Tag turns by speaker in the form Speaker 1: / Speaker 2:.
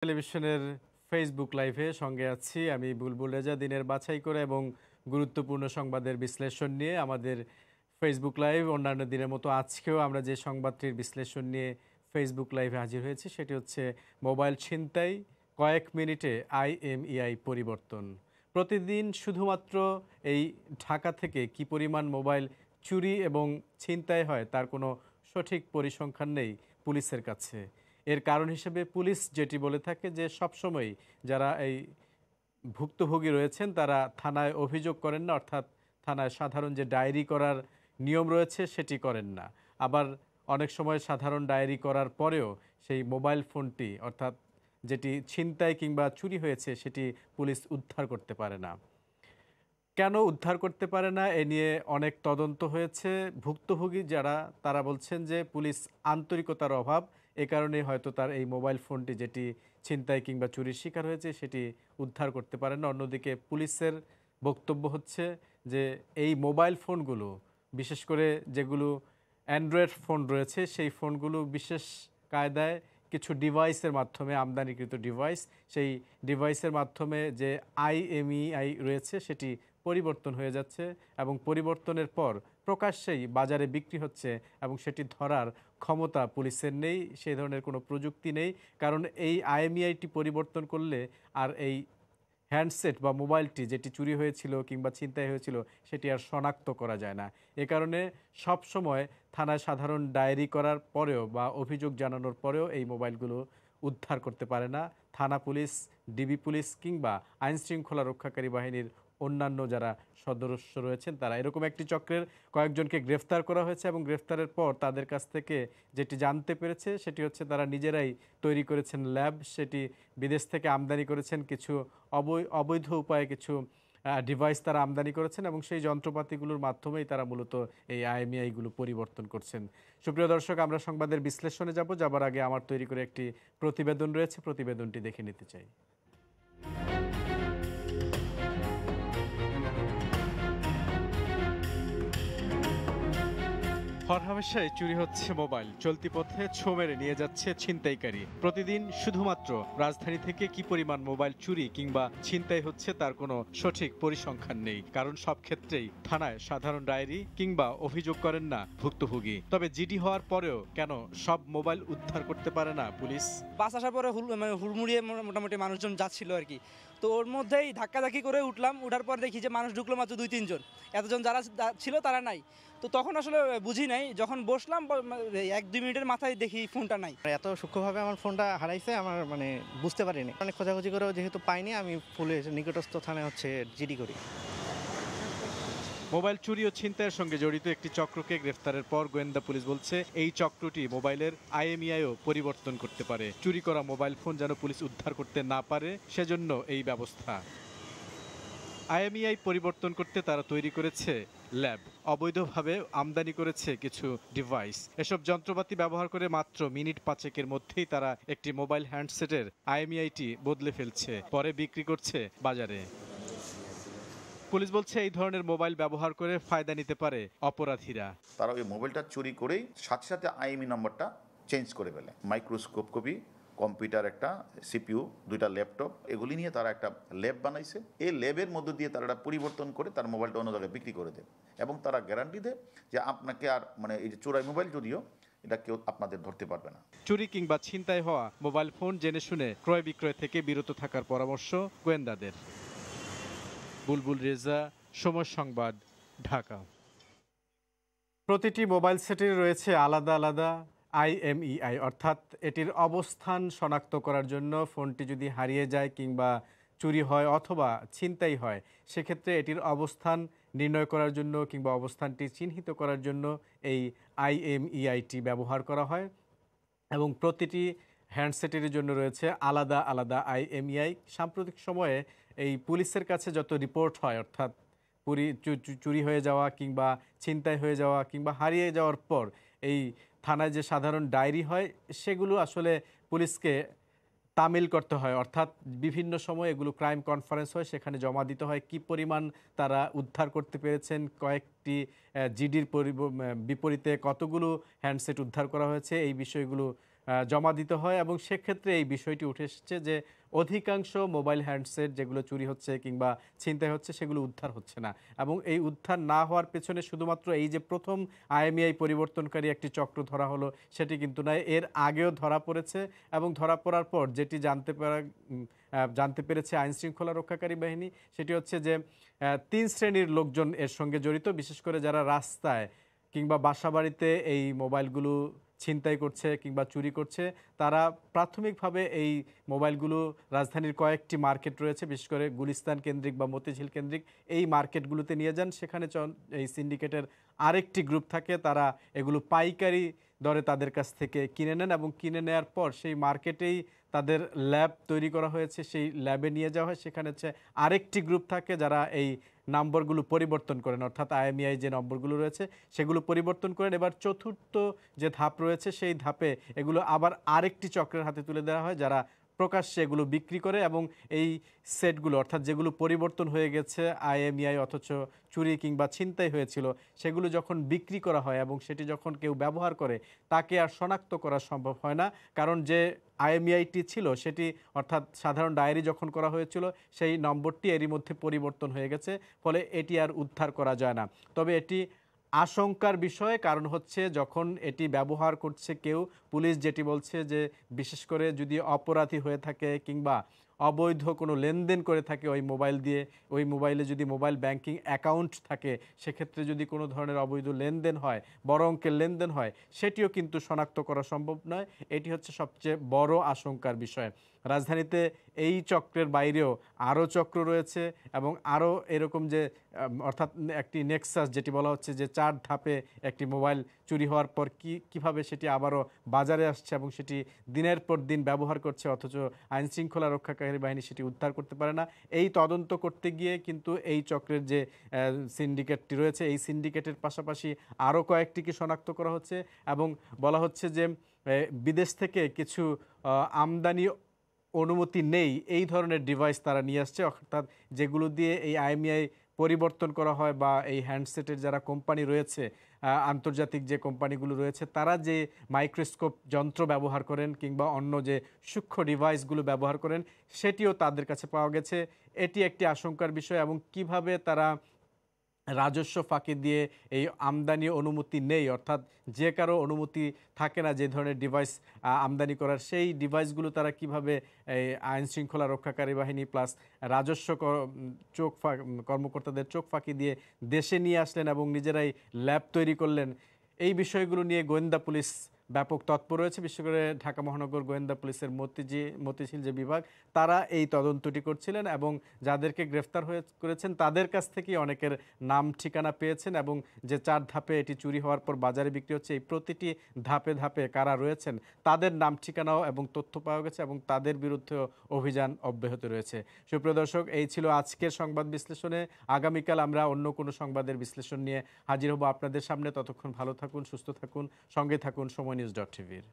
Speaker 1: টেলিভিশনের ফেসবুক লাইভে সঙ্গে আছি আমি বুলবুল রেজা। দিনের বাছাই করে এবং গুরুত্বপূর্ণ সংবাদের বিশ্লেষণ নিয়ে আমাদের ফেসবুক লাইভ অন্যান্য দিনের মতো আজকেও আমরা যে সংবাদটির বিশ্লেষণ নিয়ে ফেসবুক লাইভে হাজির হয়েছি সেটি হচ্ছে মোবাইল ছিনতাই কয়েক মিনিটে আইএমইআই পরিবর্তন। প্রতিদিন শুধুমাত্র এই ঢাকা থেকে কি পরিমাণ মোবাইল চুরি এবং ছিনতাই হয় তার কোনো সঠিক পরিসংখ্যান নেই পুলিশের কাছে। এর কারণ হিসেবে পুলিশ যেটি বলে থাকে যে সবসময় যারা এই ভুক্তভোগী রয়েছেন তারা থানায় অভিযোগ করেন না, অর্থাৎ থানায় সাধারণ যে ডায়েরি করার নিয়ম রয়েছে সেটি করেন না। আবার অনেক সময় সাধারণ ডায়েরি করার পরেও সেই মোবাইল ফোনটি অর্থাৎ যেটি ছিনতাই কিংবা চুরি হয়েছে সেটি পুলিশ উদ্ধার করতে পারে না। কেন উদ্ধার করতে পারে না এ নিয়ে অনেক তদন্ত হয়েছে। ভুক্তভোগী যারা তারা বলছেন যে পুলিশ আন্তরিকতার অভাব, এ কারণে হয়তো তার এই মোবাইল ফোনটি যেটি ছিনতাই কিংবা চুরির শিকার হয়েছে সেটি উদ্ধার করতে পারে না। অন্যদিকে পুলিশের বক্তব্য হচ্ছে যে এই মোবাইল ফোনগুলো বিশেষ করে যেগুলো অ্যান্ড্রয়েড ফোন রয়েছে সেই ফোনগুলো বিশেষ কায়দায় কিছু ডিভাইসের মাধ্যমে আমদানিকৃত ডিভাইস, সেই ডিভাইসের মাধ্যমে যে আইএমইআই রয়েছে সেটি পরিবর্তন হয়ে যাচ্ছে এবং পরিবর্তনের পর প্রকাশ্যেই বাজারে বিক্রি হচ্ছে এবং সেটি ধরার ক্ষমতা পুলিশের নেই, সেই ধরনের কোনো প্রযুক্তি নেই। কারণ এই আইএমইআইটি পরিবর্তন করলে আর এই হ্যান্ডসেট বা মোবাইলটি যেটি চুরি হয়েছিল কিংবা ছিনতাই হয়েছিল সেটি আর শনাক্ত করা যায় না। এ কারণে সব সময় থানায় সাধারণ ডায়েরি করার পরেও বা অভিযোগ জানানোর পরেও এই মোবাইলগুলো উদ্ধার করতে পারে না থানা পুলিশ, ডিবি পুলিশ কিংবা আইনশৃঙ্খলা রক্ষাকারী বাহিনীর অন্যান্য যারা সদস্য রয়েছেন তারা। এরকম একটি চক্রের কয়েকজনকে গ্রেফতার করা হয়েছে এবং গ্রেফতারের পর তাদের কাছ থেকে যেটি জানতে পেরেছে সেটি হচ্ছে তারা নিজেরাই তৈরি করেছেন ল্যাব, সেটি বিদেশ থেকে আমদানি করেছেন, কিছু অবৈধ উপায়ে কিছু ডিভাইস তারা আমদানি করেছেন এবং সেই যন্ত্রপাতিগুলোর মাধ্যমেই তারা মূলত এই আইএমইআইগুলো পরিবর্তন করছেন। সুপ্রিয় দর্শক, আমরা সংবাদের বিশ্লেষণে যাবার আগে আমার তৈরি করে একটি প্রতিবেদন রয়েছে, প্রতিবেদনটি দেখে নিতে চাই। হরহামেশাই চুরি হচ্ছে মোবাইল, চলতি পথে ছো মেরে নিয়ে যাচ্ছে ছিনতাইকারী। প্রতিদিন শুধুমাত্র রাজধানী থেকে কি পরিমাণ মোবাইল চুরি কিংবা ছিনতাই হচ্ছে তার কোনো সঠিক পরিসংখ্যান নেই, কারণ সব ক্ষেত্রেই থানায় সাধারণ ডায়েরি কিংবা অভিযোগ করেন না ভুক্তভোগী। তবে জিডি হওয়ার পরেও কেন সব মোবাইল উদ্ধার করতে পারে না পুলিশ?
Speaker 2: বাস আসার পরে হুড়মুড়িয়ে মোটামুটি মানুষজন যাচ্ছিল আর কি। তো ওর মধ্যেই ধাক্কাধাক্কি করে উঠলাম, উঠার পর দেখি যে মানুষ ঢুকলো মাত্র 2-3 জন, এতজন যারা ছিল তারা নাই। তো তখন আসলে বুঝি নাই, যখন বসলাম 1-2 মিনিটের মাথায় দেখি ফোনটা নাই।
Speaker 3: এত সূক্ষ্মভাবে আমার ফোনটা হারাইছে আমার বুঝতে পারিনি। অনেক খোঁজাখুঁজি করেও যেহেতু পাইনি, আমি পুলিশ নিকটস্থ থানায় জিডি করি।
Speaker 1: মোবাইল চুরি ও ছিনতাইয়ের সঙ্গে জড়িত একটি চক্রকে গ্রেফতারের পর গোয়েন্দা পুলিশ বলছে এই চক্রটি মোবাইলের আইএমইআইও পরিবর্তন করতে পারে। চুরি করা মোবাইল ফোন যেন পুলিশ উদ্ধার করতে না পারে সেজন্য এই ব্যবস্থা। আইএমইআই পরিবর্তন করতে তারা তৈরি করেছে ল্যাব, অবৈধভাবে আমদানি করেছে কিছু ডিভাইস। এসব যন্ত্রপাতি ব্যবহার করে মাত্র মিনিট 5-এর মধ্যেই তারা একটি মোবাইল হ্যান্ডসেটের আইএমইআইটি বদলে ফেলছে, পরে বিক্রি করছে বাজারে। পুলিশ বলছে এই ধরনের মোবাইল ব্যবহার করে ফায়দা নিতে পারে অপরাধীরা।
Speaker 4: তারা ওই মোবাইলটা চুরি করেই সাথে সাথে আইএমই নাম্বারটা চেঞ্জ করে ফেলে। মাইক্রোস্কোপ কপি, কম্পিউটার, একটা সিপিইউ, 2টা ল্যাপটপ, এগুলি নিয়ে তারা একটা ল্যাব বানাইছে। এই ল্যাবের মধ্য দিয়ে তারা পরিবর্তন করে তার মোবাইলটা অন্য জায়গায় বিক্রি করে দেয় এবং তারা গ্যারান্টি দেয় যে আপনাকে আর এই যে চোরাই মোবাইল যদিও এটা কেউ আপনাদের ধরতে পারবে না।
Speaker 1: চুরি কিংবা ছিনতাই হওয়া মোবাইল ফোন জেনে শুনে ক্রয় বিক্রয় থেকে বিরত থাকার পরামর্শ গোয়েন্দাদের। বুলবুল রেজা, সময় সংবাদ, ঢাকা। প্রতিটি মোবাইল সেটের রয়েছে আলাদা আলাদা আইএমইআই, অর্থাৎ এটির অবস্থান শনাক্ত করার জন্য ফোনটি যদি হারিয়ে যায় কিংবা চুরি হয় অথবা ছিনতাই হয় সেক্ষেত্রে এটির অবস্থান নির্ণয় করার জন্য কিংবা অবস্থানটি চিহ্নিত করার জন্য এই আইএমইআইটি ব্যবহার করা হয় এবং প্রতিটি হ্যান্ডসেটের জন্য রয়েছে আলাদা আলাদা আইএমইআই। সাম্প্রতিক সময়ে এই পুলিশের কাছে যত রিপোর্ট হয়, অর্থাৎ চুরি হয়ে যাওয়া কিংবা ছিনতাই হয়ে যাওয়া কিংবা হারিয়ে যাওয়ার পর এই থানায় যে সাধারণ ডায়েরি হয় সেগুলো আসলে পুলিশকে তামিল করতে হয়, অর্থাৎ বিভিন্ন সময় এগুলো ক্রাইম কনফারেন্স হয়, সেখানে জমা দিতে হয় কি পরিমাণ তারা উদ্ধার করতে পেরেছেন, কয়েকটি জিডির বিপরীতে কতগুলো হ্যান্ডসেট উদ্ধার করা হয়েছে, এই বিষয়গুলো জমা দিতে হয় এবং সেক্ষেত্রে এই বিষয়টি উঠে এসেছে যে অধিকাংশ মোবাইল হ্যান্ডসেট যেগুলো চুরি হচ্ছে কিংবা ছিনতাই হচ্ছে সেগুলো উদ্ধার হচ্ছে না এবং এই উদ্ধার না হওয়ার পেছনে শুধুমাত্র এই যে প্রথম আইএমইআই পরিবর্তনকারী একটি চক্র ধরা হলো সেটি কিন্তু নয়, এর আগেও ধরা পড়েছে এবং ধরা পড়ার পর যেটি জানতে পেরেছে আইনশৃঙ্খলা রক্ষাকারী বাহিনী সেটি হচ্ছে যে 3 শ্রেণীর লোকজন এর সঙ্গে জড়িত, বিশেষ করে যারা রাস্তায় কিংবা বাসাবাড়িতে এই মোবাইলগুলো ছিনতাই করছে কিংবা চুরি করছে। তারা প্রাথমিকভাবে এই মোবাইলগুলো রাজধানীর কয়েকটি মার্কেট রয়েছে, বিশেষ করে গুলিস্তান কেন্দ্রিক বা মতিঝিল কেন্দ্রিক এই মার্কেটগুলোতে নিয়ে যান। সেখানে এই সিন্ডিকেটের আরেকটি গ্রুপ থাকে, তারা এগুলো পাইকারি দরে তাদের কাছ থেকে কিনে নেন এবং কিনে নেওয়ার পর সেই মার্কেটেই তাদের ল্যাব তৈরি করা হয়েছে, সেই ল্যাবে নিয়ে যাওয়া হয়। সেখানে হচ্ছে আরেকটি গ্রুপ থাকে যারা এই নম্বরগুলো পরিবর্তন করেন, অর্থাৎ আইএমইআই যে নম্বরগুলো রয়েছে সেগুলো পরিবর্তন করেন। এবার চতুর্থ যে ধাপ রয়েছে সেই ধাপে এগুলো আবার আরেকটি চক্রের হাতে তুলে দেওয়া হয় যারা প্রকাশ্যে এগুলো বিক্রি করে এবং এই সেটগুলো অর্থাৎ যেগুলো পরিবর্তন হয়ে গেছে আইএমইআই অথচ চুরি কিংবা ছিনতাই হয়েছিল সেগুলো যখন বিক্রি করা হয় এবং সেটি যখন কেউ ব্যবহার করে তাকে আর শনাক্ত করা সম্ভব হয় না, কারণ যে আইএমইআইটি ছিল সেটি অর্থাৎ সাধারণ ডায়েরি যখন করা হয়েছিল সেই নম্বরটি এরই মধ্যে পরিবর্তন হয়ে গেছে, ফলে এটি আর উদ্ধার করা যায় না। তবে এটি আশঙ্কার বিষয়, কারণ হচ্ছে যখন এটি ব্যবহার করছে কেউ, পুলিশ যেটি বলছে যে বিশেষ করে যদি অপরাধী হয়ে থাকে কিংবা অবৈধ কোনো লেনদেন করে থাকে ওই মোবাইল দিয়ে, ওই মোবাইলে যদি মোবাইল ব্যাংকিং অ্যাকাউন্ট থাকে, সেক্ষেত্রে যদি কোনো ধরনের অবৈধ লেনদেন হয়, বড় অঙ্কের লেনদেন হয়, সেটিও কিন্তু শনাক্ত করা সম্ভব নয়। এটি হচ্ছে সবচেয়ে বড় আশঙ্কার বিষয়। রাজধানীতে এই চক্রের বাইরেও আরও চক্র রয়েছে এবং আরও এরকম যে অর্থাৎ একটি নেক্সাস যেটি বলা হচ্ছে যে 4 ধাপে একটি মোবাইল চুরি হওয়ার পর কিভাবে সেটি আবারও বাজারে আসছে এবং সেটি দিনের পর দিন ব্যবহার করছে, অথচ আইনশৃঙ্খলা রক্ষাকারী বাহিনী সেটি উদ্ধার করতে পারে না। এই তদন্ত করতে গিয়ে কিন্তু এই চক্রের যে সিন্ডিকেটটি রয়েছে এই সিন্ডিকেটের পাশাপাশি আরও কয়েকটিকে শনাক্ত করা হচ্ছে এবং বলা হচ্ছে যে বিদেশ থেকে কিছু আমদানি অনুমতি নেই এই ধরনের ডিভাইস তারা নিয়ে আসছে, অর্থাৎ যেগুলো দিয়ে এই আইএমইআই পরিবর্তন করা হয় বা এই হ্যান্ডসেটের যারা কোম্পানি রয়েছে আন্তর্জাতিক যে কোম্পানিগুলো রয়েছে তারা যে মাইক্রোস্কোপ যন্ত্র ব্যবহার করেন কিংবা অন্য যে সূক্ষ্ম ডিভাইসগুলো ব্যবহার করেন সেটিও তাদের কাছে পাওয়া গেছে। এটি একটি আশঙ্কার বিষয় এবং কিভাবে তারা রাজস্ব ফাঁকি দিয়ে এই আমদানি অনুমতি নেই, অর্থাৎ যে কারো অনুমতি থাকে না যে ধরনের ডিভাইস আমদানি করার, সেই ডিভাইসগুলো তারা কিভাবে এই আইনশৃঙ্খলা রক্ষাকারী বাহিনী প্লাস রাজস্ব কর্মকর্তাদের চোখ ফাঁকি দিয়ে দেশে নিয়ে আসলেন এবং নিজেরাই ল্যাব তৈরি করলেন, এই বিষয়গুলো নিয়ে গোয়েন্দা পুলিশ ব্যাপক তৎপর রয়েছে। বিশেষ করে ঢাকা মহানগর গোয়েন্দা পুলিশের মতিঝিল যে বিভাগ তারা এই তদন্তটি করছিলেন এবং যাদেরকে গ্রেফতার করেছেন তাদের কাছ থেকে অনেকের নাম ঠিকানা পেয়েছেন এবং যে 4 ধাপে এটি চুরি হওয়ার পর বাজারে বিক্রি হচ্ছে এই প্রতিটি ধাপে ধাপে কারা রয়েছেন তাদের নাম ঠিকানাও এবং তথ্য পাওয়া গেছে এবং তাদের বিরুদ্ধেও অভিযান অব্যাহত রয়েছে। সুপ্রিয় দর্শক, এই ছিল আজকের সংবাদ বিশ্লেষণে। আগামীকাল আমরা অন্য কোনো সংবাদের বিশ্লেষণ নিয়ে হাজির হব আপনাদের সামনে। ততক্ষণ ভালো থাকুন, সুস্থ থাকুন, সঙ্গে থাকুন সময় নিউজ.টিভির।